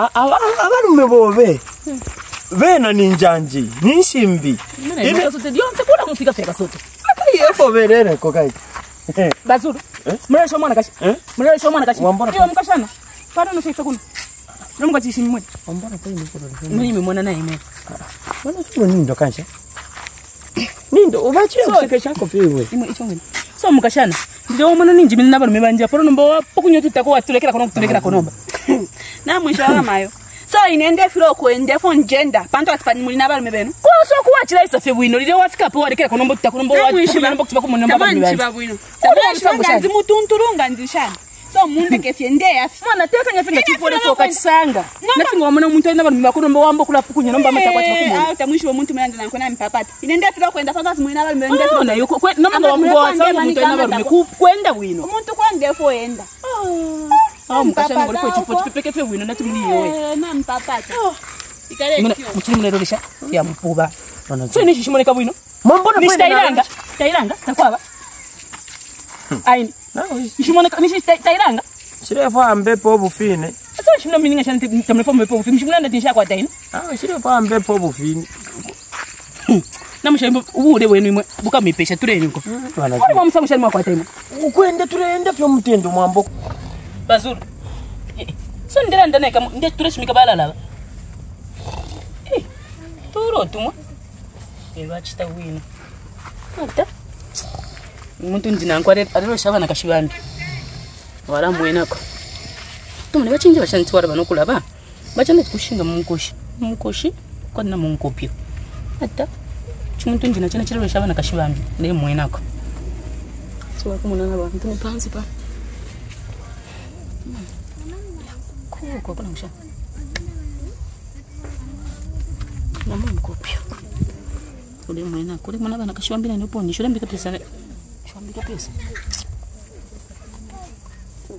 abalume bobe bena ninjanji ninshimbi ine sote dionse kula mufika feka sote akayefo berere ko kai Bazuru mresho mwana kashi mresho mwana kashi iyo mkashana para no fika kuna nomukatishi mwe ambara kai mukoro mimi mwana naye mwe wana sio nindo kansha nindo ubachira kusekesha ko fiwe imwe ichongene so mukashana ndio mwana ninji mina nabalume banje poro nomba wapokunyoti tako watulekera kono kutulekera konomba na mwisho wa mayo so inende filo kwende fon gender panto atipani mulina balume benu ko so kuachira isafe bwino lile wafika po walekera konomba tutakonomba nomba kutuba kumonomba balume banje bwino tabashi nganzi mutunturunga nzishana so munde kefyende yafi mwana teka nyafinga chipole so kachisanga nati ngomona umuntu ayina balume bakonomba wambo kula pukunya nomba matakwa twakumo ah tamwishi wa muntu mwana nankona mpapata inende filo kwenda panto asimulina balume benu na yuko nomba wambo sa umuntu ayina balume kwenda bwino umuntu kwende fo yenda mukashana ngoli fo chipo chipeke fe bwino nati muliyo na mpapata ikale muchiri mulerolisha ya mpuba so ni shishimoneka bwino mbona ni tairanga takwaba aini shishimoneka ni tairanga sirefa ambepo bufine so shimno mininga shante tamlefa mbepo bufine shimulanda tinsha kwa taina sirefa ambepo bufine namushembo ubule wenu imwe bukamipesha tureni uko wali wa musamu shali kwa taina ukwende turende fyo mutendo mwambo Bazuru so ndera ndane kama nde tureshimika balala turo tumwa ebachita wino ata umuntu ndinanko arero shabana kashibambi wala mwenako tumune bachinje bashanti wara banokula ba bachane kushinga munkoshi kwa na munkopyo ata chimuntu ndina chana chirero shabana kashibambi ne mwenako so wakumuna abantu mupanzi pa kwa kuna msha na munkopyo ule mwena kule mwana bana kashwambira ne poni shule mbika pesa shwambika pesa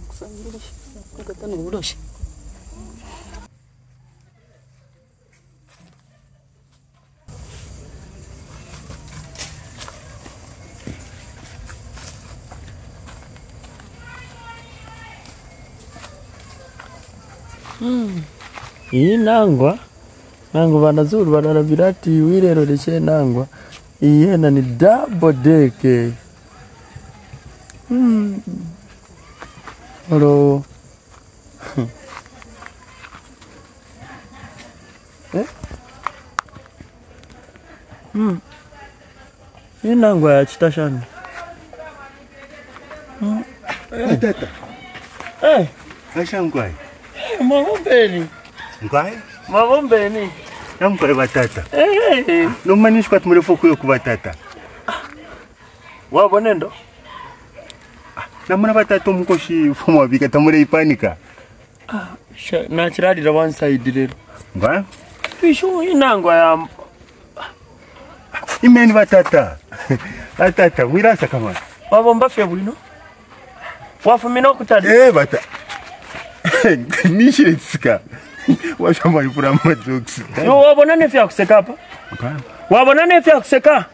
kusangirisha ukatana ulosha inangwa nangu banazuru banarabirati wirero leshe nangwa iyena ni double deck olo inangwa ya chitashani tata ashangwai magombeni ngwai magombeni namkwai batata nomanishwa tumurefu kuyo kubatata wabonendo namuna batata umukoshi fomwa bika tamure ipanika na chiradi ra one side rero ngwai fishu inangwa ya imeni batata batata wirasa kama wabomba fe bwino wafumina kutadi bata nishire tsika washamba ifura majokes no wabona nefi yakuseka hapa wabona nefi yakuseka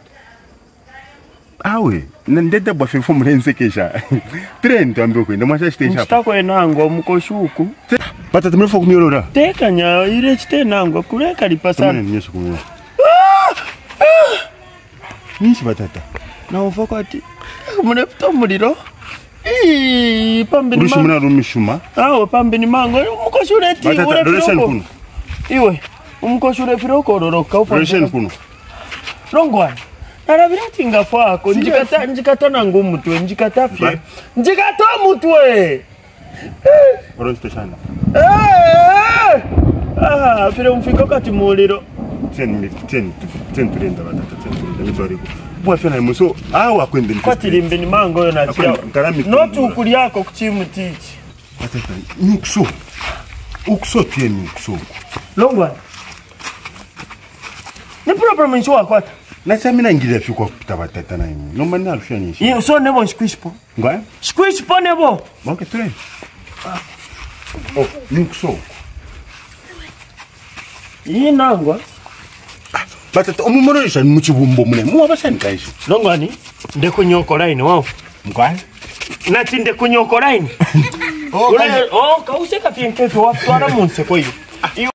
awe ndende bwafe fo murensekesha trend ambe kwenda mwasha station mstako enango umukoshuku batata mrefu kunyorora tekanya ile chitenango kureka lipasana nyesho kunyo nishi batata na ufakati munepto muliro pambini mango urishimuna rumishuma awe pambini mango umukoshure ti ure firoko iwe umukoshure firoko roroka ufashe kuno rongwana narabirati ngafako njikata nangu mutwe njikata fye njikata mutwe oro station fire umfiko kati muliro 10 turenda batata 10 turenda mitwari bwafe na muso awa kwende ni kwatilimbeni mango yo nachira not ukuli yako kuchimutichi batata nukso ukso pia nukso longwa ni problem ncho wakwata na samina ngile fiko kupita batata na yimi nomba ni alufia nishi iyo so nebo squishpo ngwa squishpo nebo bonke tule nukso iyi nangwa batata umumurisha muchibumbo mune muwa bashanika ishi longwani ndeko nyoko line wao ngwa nati ndeko nyoko line kauseka fienkefe wafutwara munse kwa hiyo Iwe